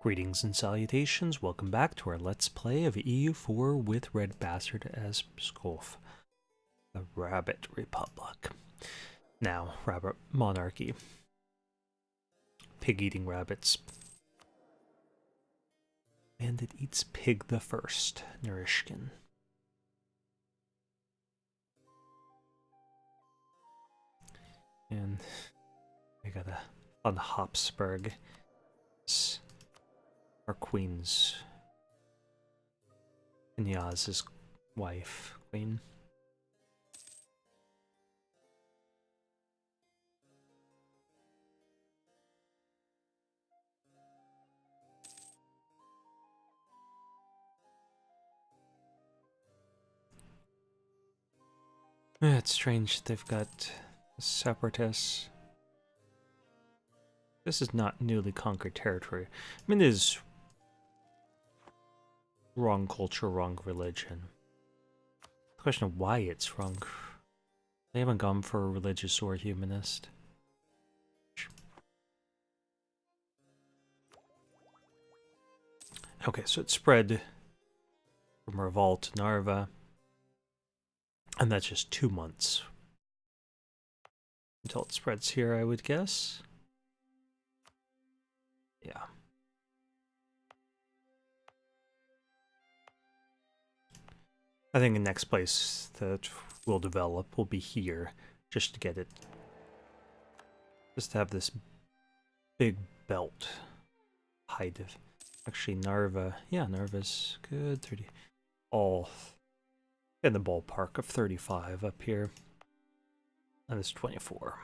Greetings and salutations, welcome back to our Let's Play of EU4 with RedBstrd as Pskov, the Rabbit Republic. Now, Rabbit Monarchy. Pig-eating rabbits. Bandit eats pig the first, Narishkin. And we got a on Habsburg. Our queen's Inyaz's wife, queen. Yeah, it's strange they've got separatists. This is not newly conquered territory. I mean, it is wrong culture, wrong religion. The question of why it's wrong. They haven't gone for a religious or humanist. Okay, so it spread from Revolt to Narva. And that's just 2 months. Until it spreads here, I would guess. Yeah. I think the next place that will develop will be here, just to get it, just to have this big belt height of, actually Narva, yeah, Narva's good, 30, all in the ballpark of 35 up here, and it's 24.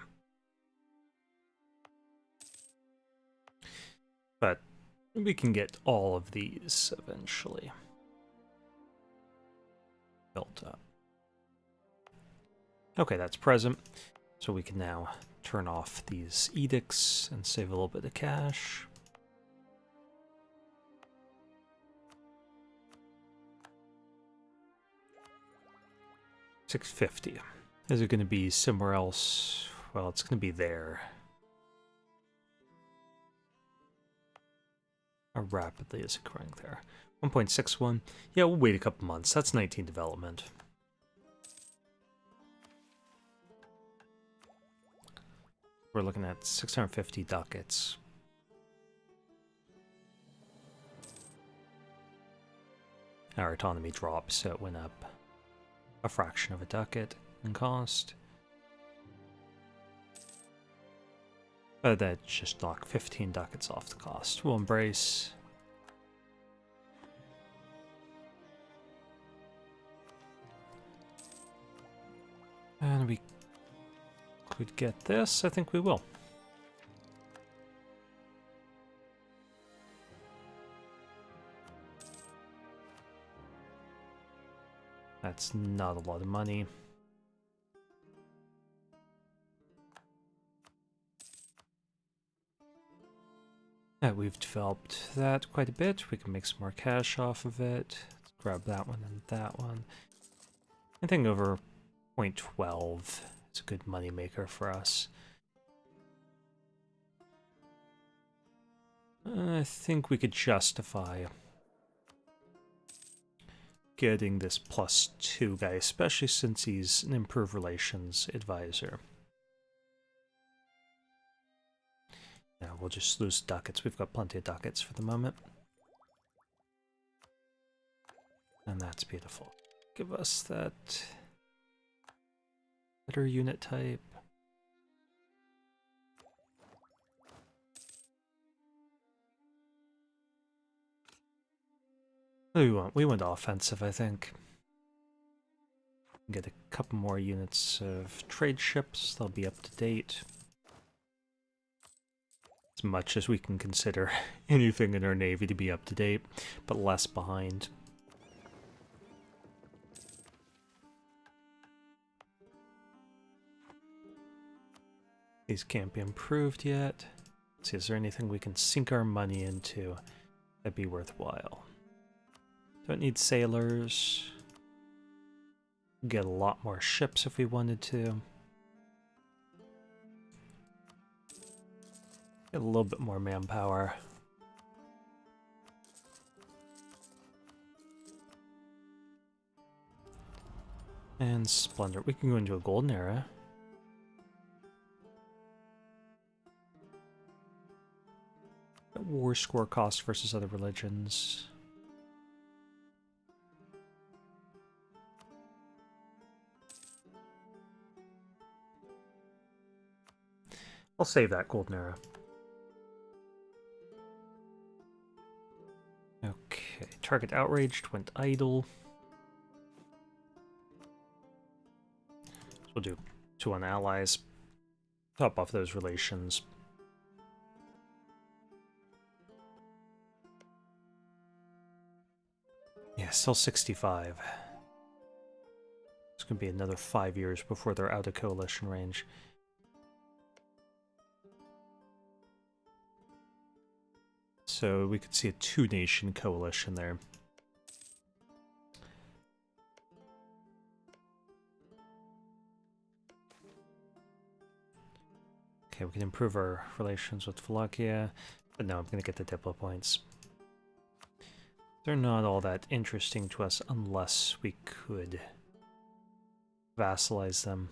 But we can get all of these eventually built up. Okay, that's present. So we can now turn off these edicts and save a little bit of cash. $650. Is it going to be somewhere else? Well, it's going to be there. How rapidly is it growing there? 1.61. Yeah, we'll wait a couple months. That's 19 development. We're looking at 650 ducats. Our autonomy dropped, so it went up a fraction of a ducat in cost. But that just knocked 15 ducats off the cost. We'll embrace. And we could get this. I think we will. That's not a lot of money. We've developed that quite a bit. We can make some more cash off of it. Let's grab that one and that one. I think over 0.12 is a good money maker for us. I think we could justify getting this +2 guy, especially since he's an improved relations advisor. Yeah, we'll just lose ducats. We've got plenty of ducats for the moment. And that's beautiful. Give us that better unit type. We went offensive, I think. Get a couple more units of trade ships. They'll be up to date. As much as we can consider anything in our navy to be up to date, but less behind. These can't be improved yet. Let's see, is there anything we can sink our money into that'd be worthwhile? Don't need sailors. Get a lot more ships if we wanted to. Get a little bit more manpower. And Splendor. We can go into a golden era. War score cost versus other religions. I'll save that golden era. Okay, target outraged went idle. So we'll do 2 on allies. Top off those relations. Yeah, still 65. It's going to be another 5 years before they're out of coalition range. So we could see a 2-nation coalition there. Okay, we can improve our relations with Wallachia, but no, I'm going to get the Diplo points. They're not all that interesting to us unless we could vassalize them.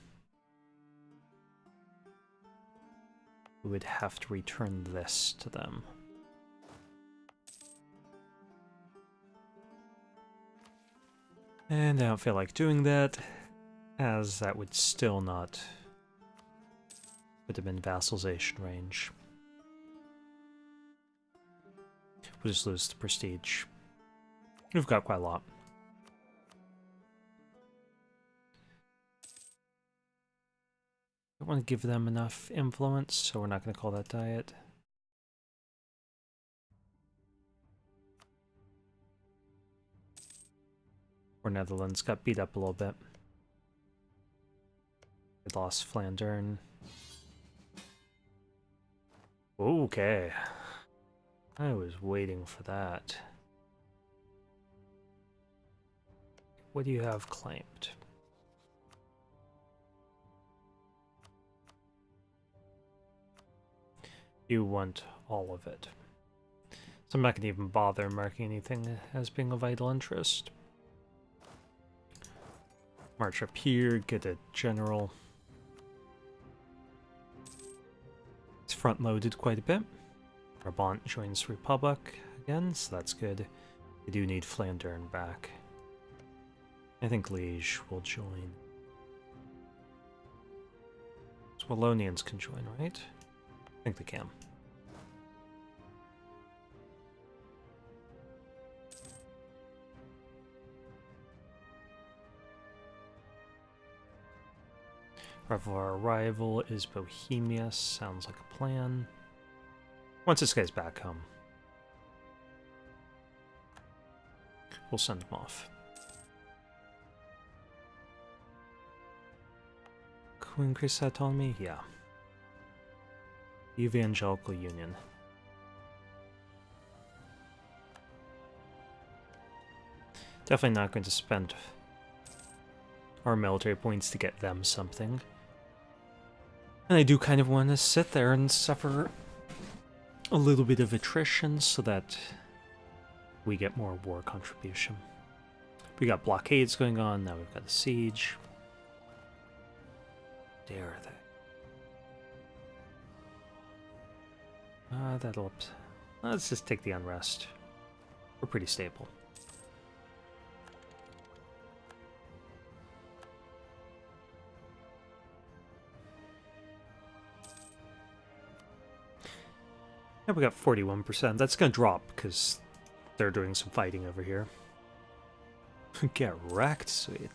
We would have to return this to them. And I don't feel like doing that, as that would still not put them in vassalization range. We'll just lose the prestige. We've got quite a lot. I don't want to give them enough influence, so we're not going to call that diet. Or Netherlands got beat up a little bit. We lost Flandern. Okay. I was waiting for that. What do you have claimed? You want all of it. So I'm not going to even bother marking anything as being of vital interest. March up here, get a general. It's front-loaded quite a bit. Brabant joins Republic again, so that's good. We do need Flandern back. I think Liège will join. So Wallonians can join, right? I think they can. Our rival is Bohemia. Sounds like a plan. Once this guy's back home, we'll send him off. Can we increase that autonomy? Yeah. Evangelical Union. Definitely not going to spend our military points to get them something. And I do kind of want to sit there and suffer a little bit of attrition so that we get more war contribution. We got blockades going on, now we've got a siege. Dare they? That'll... Let's just take the unrest. We're pretty stable. Yeah, we got 41%. That's going to drop because they're doing some fighting over here. Get wrecked, Sweden.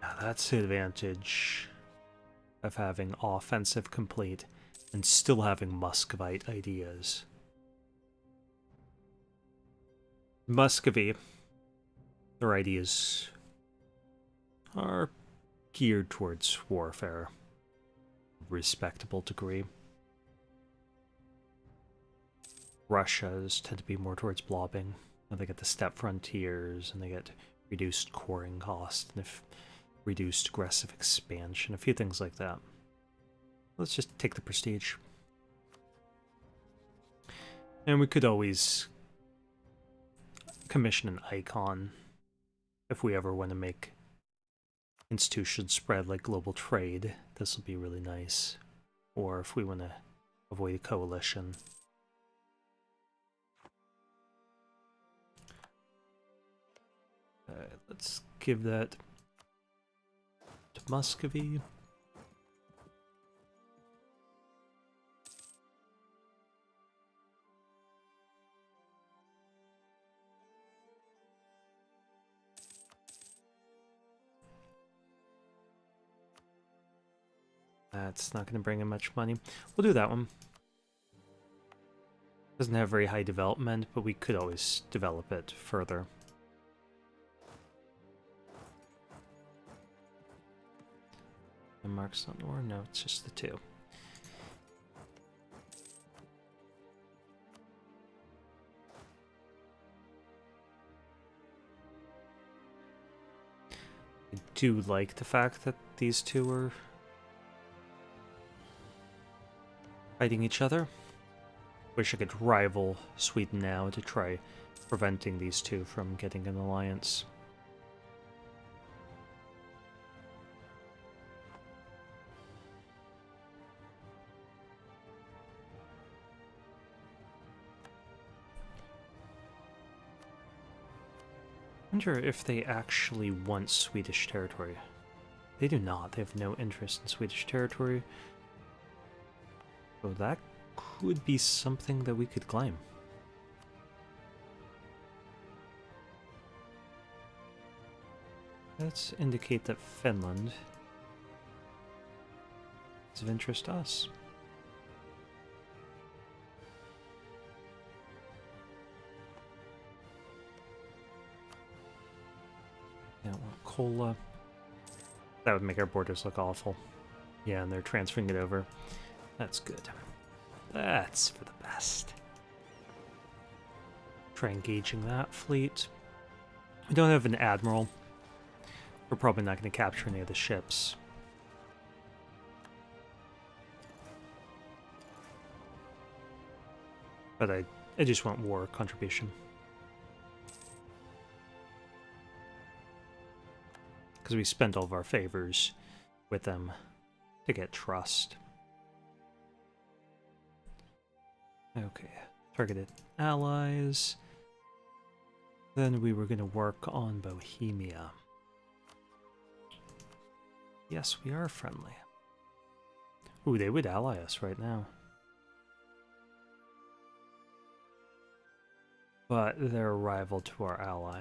Now that's the advantage of having offensive complete and still having Muscovite ideas. Muscovy, their ideas are geared towards warfare, respectable degree. Russia's tend to be more towards blobbing, and they get the steppe frontiers, and they get reduced coring cost, and if reduced aggressive expansion, a few things like that. Let's just take the prestige. And we could always commission an icon if we ever want to make institutions spread like global trade. This will be really nice. Or if we want to avoid a coalition. Let's give that to Muscovy. That's not going to bring in much money. We'll do that one. Doesn't have very high development, but we could always develop it further. Denmark's not war? No, it's just the two. I do like the fact that these two are fighting each other. Wish I could rival Sweden now to try preventing these two from getting an alliance. I wonder if they actually want Swedish territory. They do not. They have no interest in Swedish territory. So that could be something that we could claim. Let's indicate that Finland is of interest to us. I don't want cola. That would make our borders look awful. Yeah, and they're transferring it over. That's good. That's for the best. Try engaging that fleet. We don't have an admiral. We're probably not going to capture any of the ships. But I just want war contribution. Because we spent all of our favors with them to get trust. Okay, targeted allies. Then we were going to work on Bohemia. Yes, we are friendly. Ooh, they would ally us right now. But they're a rival to our ally.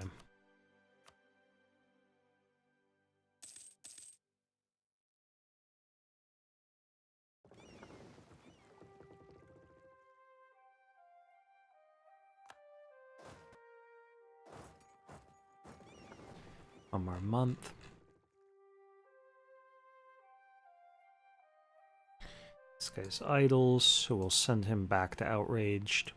One more month. This guy's idle, so we'll send him back to Outraged.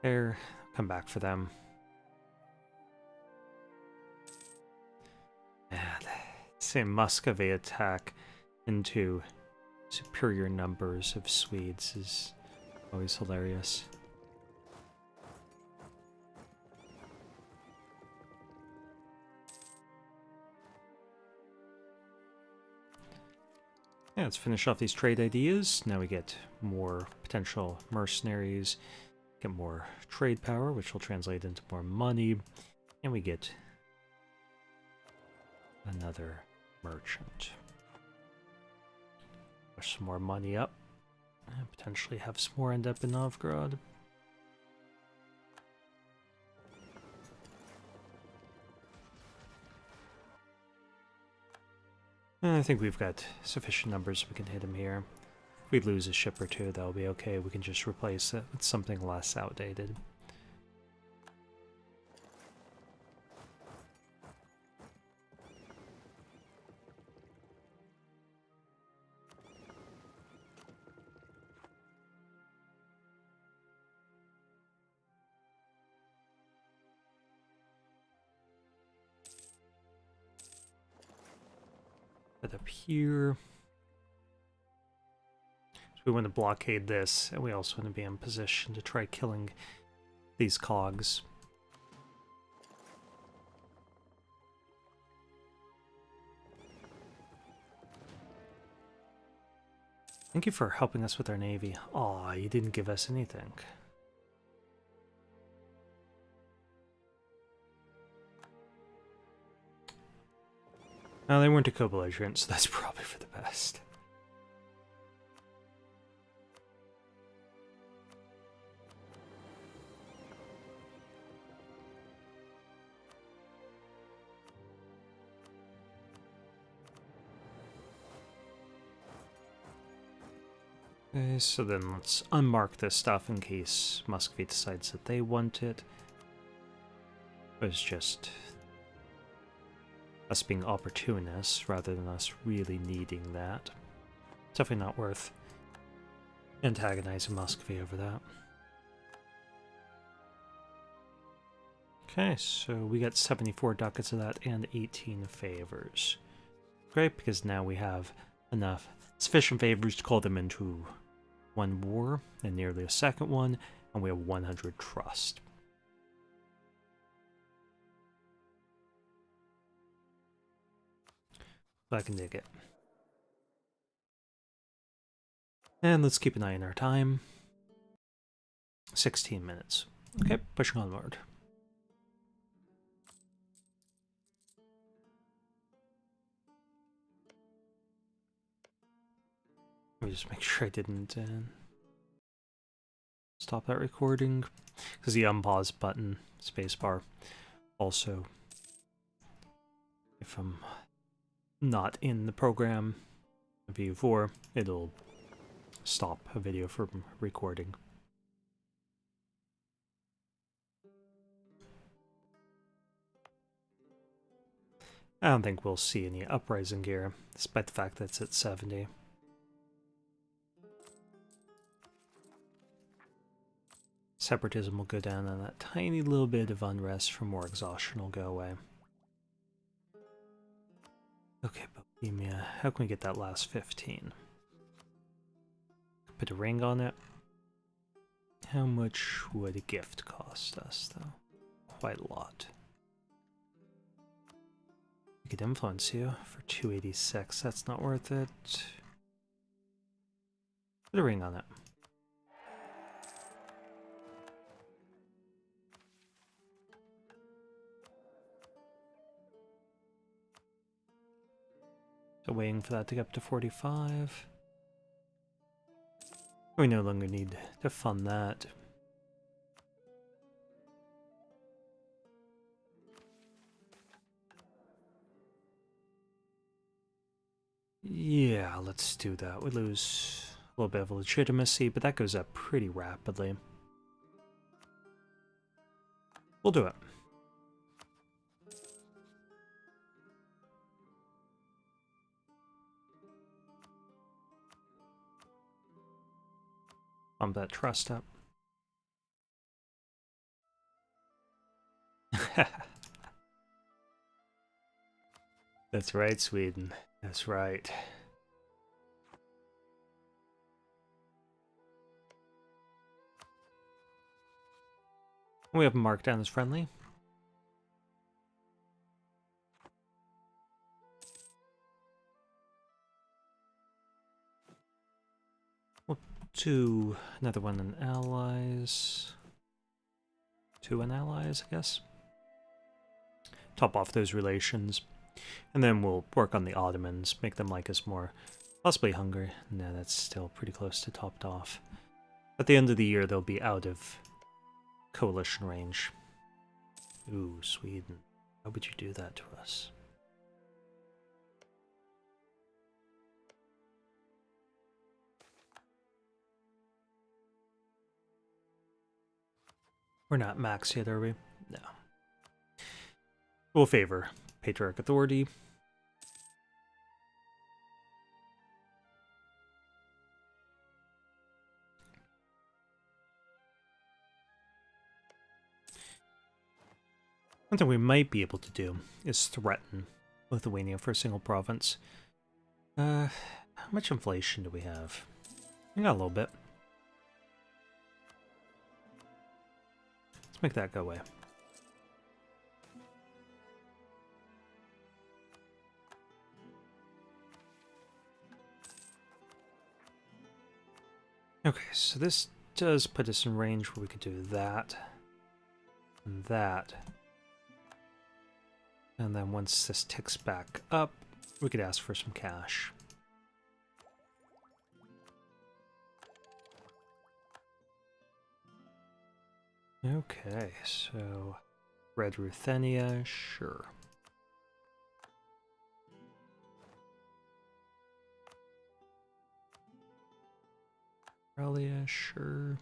There, come back for them. Same Muscovy attack into superior numbers of Swedes is always hilarious. Yeah, let's finish off these trade ideas. Now we get more potential mercenaries, get more trade power, which will translate into more money, and we get another merchant. Push some more money up, and potentially have some more end up in Novgorod. I think we've got sufficient numbers we can hit him here. If we lose a ship or two, that'll be okay. We can just replace it with something less outdated. But up here. So we want to blockade this, and we also want to be in position to try killing these cogs. Thank you for helping us with our navy. Aw, you didn't give us anything. No, they weren't a co-belligerent, so that's probably for the best. Okay, so then let's unmark this stuff in case Muscovy decides that they want it. It's just us being opportunists rather than us really needing that. It's definitely not worth antagonizing Muscovy over that. Okay, so we got 74 ducats of that and 18 favors. Great, because now we have enough sufficient favors to call them into one war and nearly a second one, and we have 100 trust. So I can dig it. And let's keep an eye on our time. 16 minutes. Okay, pushing onward. Let me just make sure I didn't stop that recording, because the unpause button, spacebar, also, if I'm not in the program of EU4, it'll stop a video from recording. I don't think we'll see any uprising gear, despite the fact that it's at 70. Separatism will go down, and that tiny little bit of unrest from more exhaustion will go away. Okay, Bohemia, how can we get that last 15? Put a ring on it. How much would a gift cost us, though? Quite a lot. We could influence you for 286, that's not worth it. Put a ring on it. So waiting for that to get up to 45. We no longer need to fund that. Yeah, let's do that. We lose a little bit of legitimacy, but that goes up pretty rapidly. We'll do it. Bump that trust up. That's right, Sweden. That's right. We have marked down as friendly. We'll do another one in allies. 2 in allies, I guess. Top off those relations. And then we'll work on the Ottomans, make them like us more. Possibly Hungary. No, that's still pretty close to topped off. At the end of the year, they'll be out of coalition range. Ooh, Sweden. How would you do that to us? We're not max yet, are we? No. We'll favor Patriarch authority. One thing we might be able to do is threaten Lithuania for a single province. How much inflation do we have? We got a little bit. Let's make that go away. Okay, so this does put us in range where we could do that and that. And then once this ticks back up, we could ask for some cash. Okay, so Red Ruthenia, sure. Australia, sure.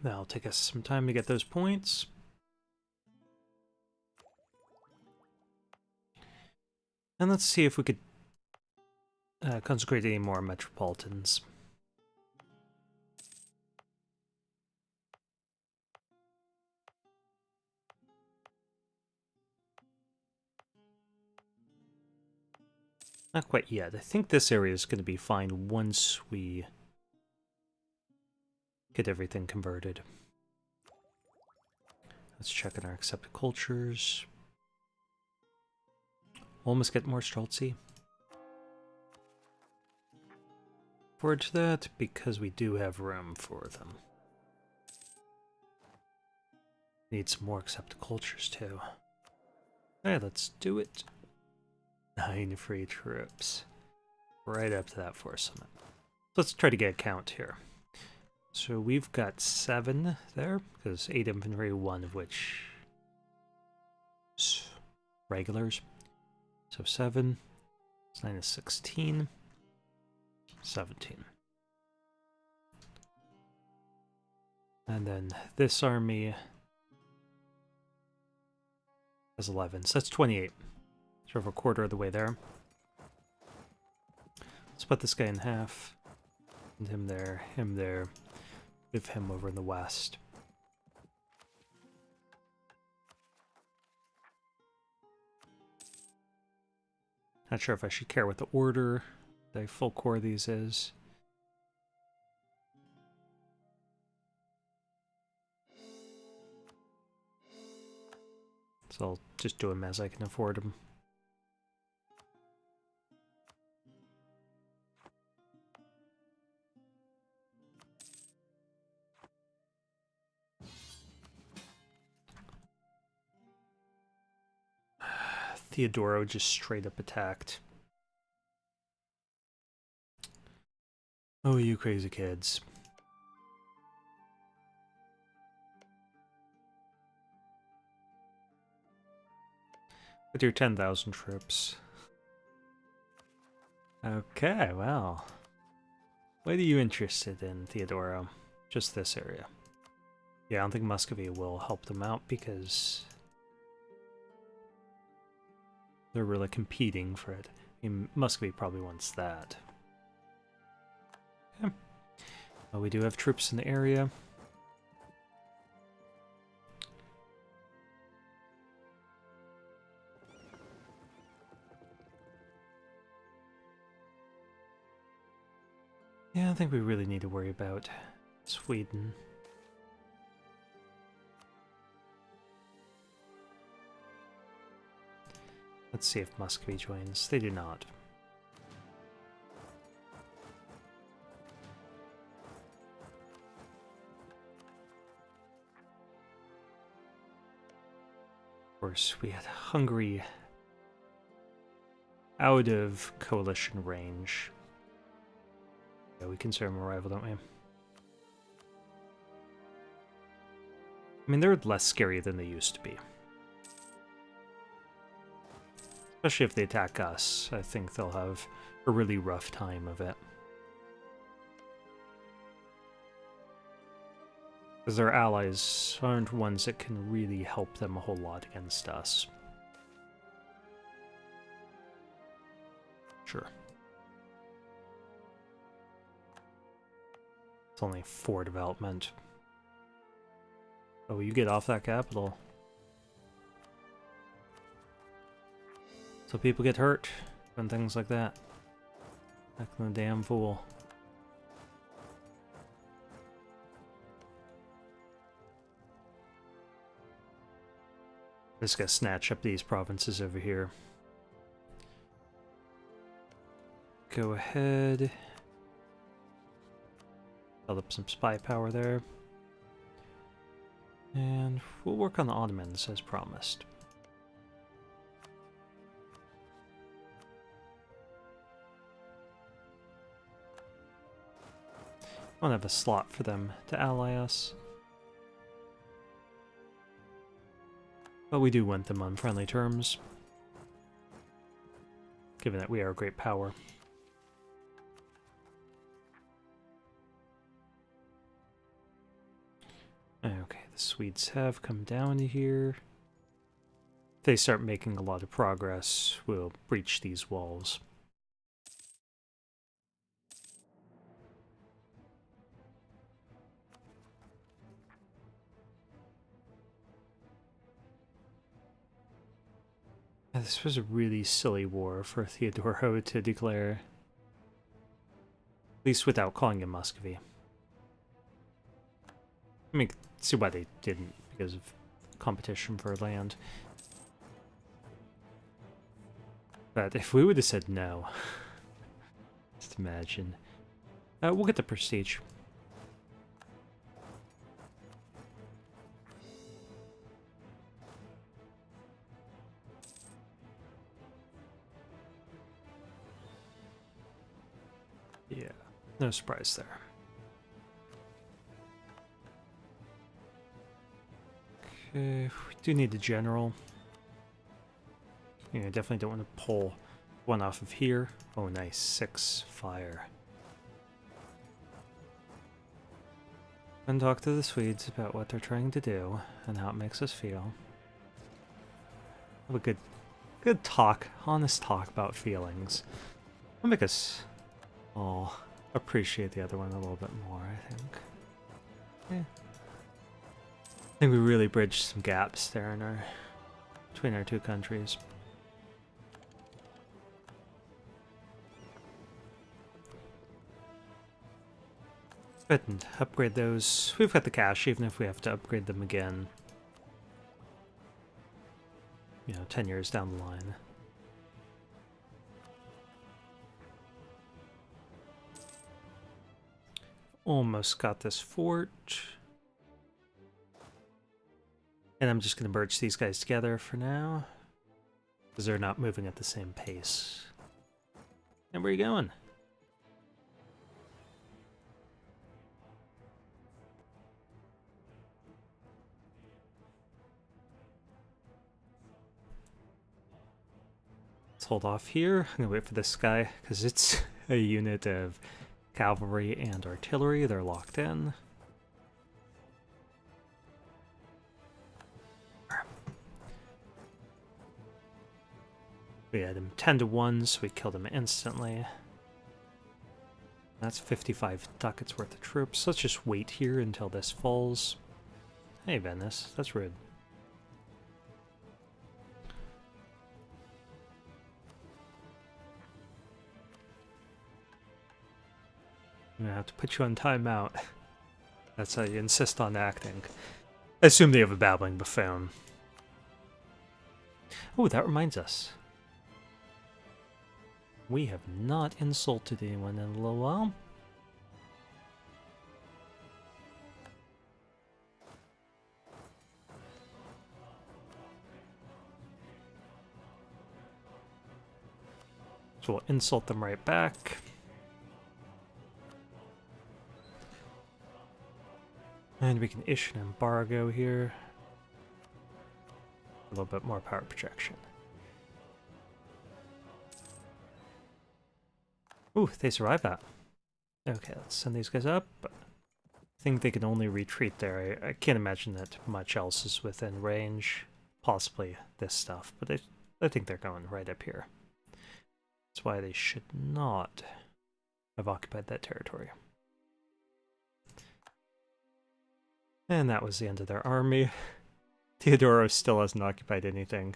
That'll take us some time to get those points. And let's see if we could consecrate any more metropolitans. Not quite yet. I think this area is going to be fine once we get everything converted. Let's check on our accepted cultures. Almost get more streltsy. Forward to that because we do have room for them. Need some more accepted cultures too. Alright, let's do it. 9 free troops. Right up to that force summit. Let's try to get a count here. So we've got 7 there, because 8 infantry, 1 of which is regulars. So 7, 9 is 16, 17. And then this army has 11, so that's 28. Sort of a quarter of the way there. Split this guy in half. And him there, move him over in the west. Not sure if I should care what the order the full core of these is. So I'll just do them as I can afford them. Theodoro just straight up attacked. Oh, you crazy kids. With your 10,000 troops. Okay, well. What are you interested in, Theodoro? Just this area. Yeah, I don't think Muscovy will help them out because they're really competing for it. I mean, Muscovy probably wants that. Okay. Well, we do have troops in the area. Yeah, I think we really need to worry about Sweden. Let's see if Muscovy joins. They do not. Of course, we had Hungary out of coalition range. Yeah, we consider them a rival, don't we? I mean, they're less scary than they used to be. Especially if they attack us, I think they'll have a really rough time of it. Because their allies aren't ones that can really help them a whole lot against us. Sure. It's only 4 development. Oh, you get off that capital. So people get hurt and things like that. Acting a damn fool. Just gotta snatch up these provinces over here. Go ahead. Build up some spy power there. And we'll work on the Ottomans as promised. I don't have a slot for them to ally us. But we do want them on friendly terms, given that we are a great power. Okay, the Swedes have come down to here. If they start making a lot of progress, we'll breach these walls. This was a really silly war for Theodoro to declare. At least without calling it Muscovy. I mean, see why they didn't, because of competition for land. But if we would have said no, just imagine. We'll get the prestige. Yeah, no surprise there. Okay, we do need a general. Yeah, definitely don't want to pull one off of here. Oh, nice. 6 fire. And talk to the Swedes about what they're trying to do and how it makes us feel. Have a good talk, honest talk about feelings. It'll make us all appreciate the other one a little bit more, I think. Yeah. I think we really bridged some gaps there in between our two countries. Go ahead and upgrade those. We've got the cash, even if we have to upgrade them again. 10 years down the line. Almost got this fort. And I'm just going to merge these guys together for now, because they're not moving at the same pace. And where are you going? Let's hold off here. I'm going to wait for this guy, because it's a unit of cavalry and artillery. They're locked in. We had him 10-1, so we killed him instantly. That's 55 ducats worth of troops. Let's just wait here until this falls. Hey, Venice, that's rude. I'm gonna have to put you on timeout. That's how you insist on acting. I assume they have a babbling buffoon. Oh, that reminds us. We have not insulted anyone in a little while. So we'll insult them right back. And we can issue an embargo here. A little bit more power projection. Ooh, they survived that. Okay, let's send these guys up. I think they can only retreat there. I can't imagine that much else is within range. Possibly this stuff, but I think they're going right up here. That's why they should not have occupied that territory. And that was the end of their army. Theodoro still hasn't occupied anything.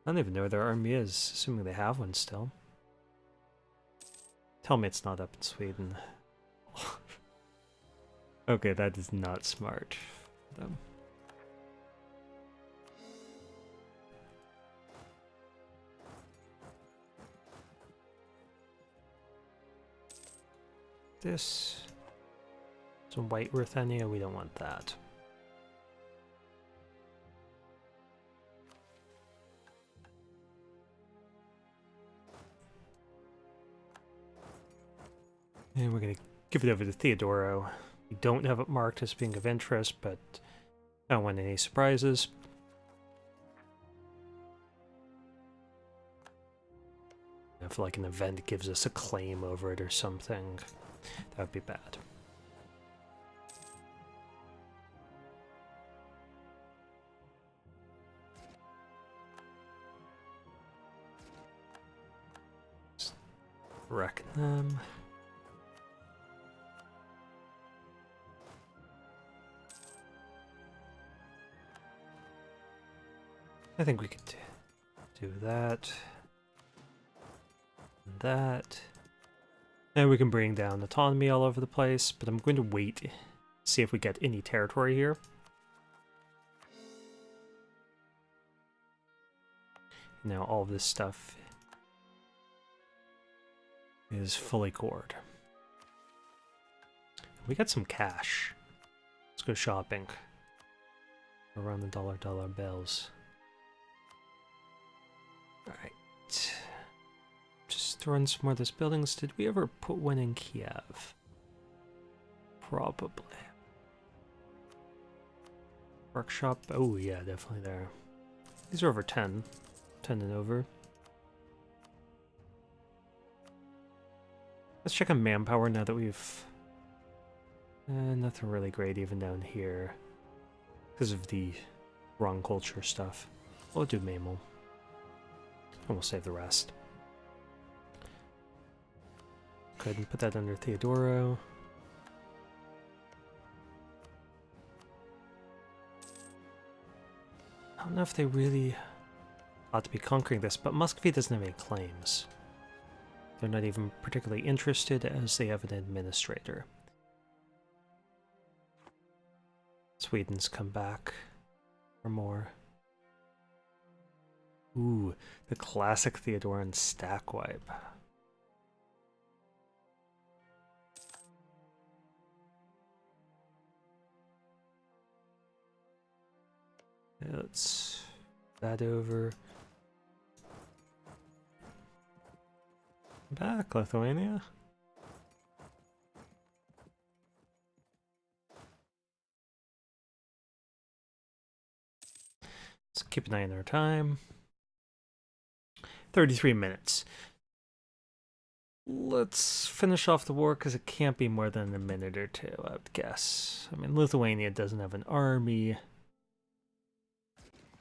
I don't even know where their army is, assuming they have one still. Tell me it's not up in Sweden. Okay, that is not smart for them. This. Some white Ruthenia, we don't want that. And we're going to give it over to Theodoro. We don't have it marked as being of interest, but I don't want any surprises. If like an event gives us a claim over it or something, that would be bad. Just wreck them. I think we could do that. And that. And we can bring down autonomy all over the place, but I'm going to wait, see if we get any territory here. Now all of this stuff is fully cored. We got some cash. Let's go shopping. Around the dollar bills. Alright. Just throwing some more of those buildings. Did we ever put one in Kiev? Probably. Workshop. Oh yeah, definitely there. These are over 10. 10 and over. Let's check on manpower now that we've... nothing really great even down here. Because of the wrong culture stuff. We'll do Mamel. And we'll save the rest. Go ahead and put that under Theodoro. I don't know if they really ought to be conquering this, but Muscovy doesn't have any claims. They're not even particularly interested as they have an administrator. Sweden's come back for more. Ooh, the classic Theodoran stack wipe. Let's that over. Back, Lithuania. Let's keep an eye on our time. 33 minutes. Let's finish off the war because it can't be more than a minute or two, I would guess. I mean, Lithuania doesn't have an army.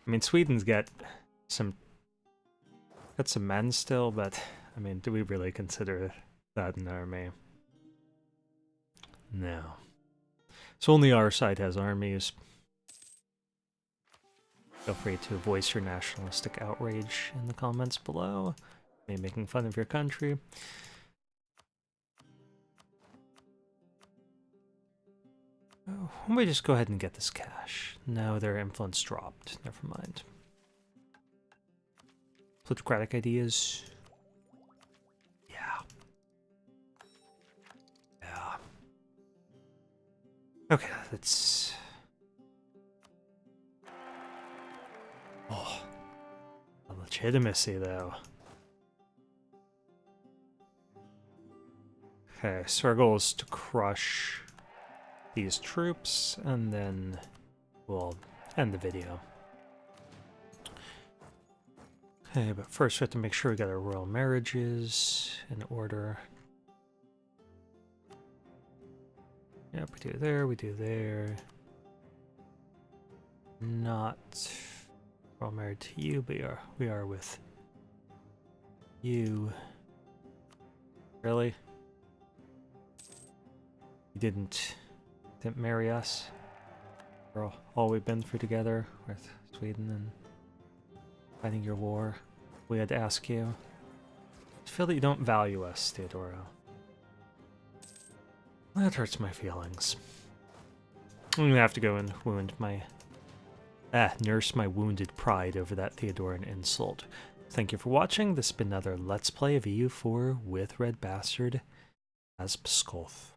I mean, Sweden's got some men still, but I mean, do we really consider that an army? No. So only our side has armies. Feel free to voice your nationalistic outrage in the comments below. Me making fun of your country. Oh, let me just go ahead and get this cash. No, their influence dropped. Never mind. Plutocratic ideas. Yeah. Yeah. Okay, let's... Oh. The legitimacy, though. Okay, so our goal is to crush these troops, and then we'll end the video. Okay, but first we have to make sure we got our royal marriages in order. Yep, we do there, we do there. Not royal married to you, but we are with you. Really? You didn't Didn't marry us for all we've been through together with Sweden and fighting your war. We had to ask you. I feel that you don't value us, Theodoro. That hurts my feelings. I'm gonna have to go and nurse my wounded pride over that Theodoran insult. Thank you for watching. This has been another Let's Play of EU4 with RedBstrd as Pskov.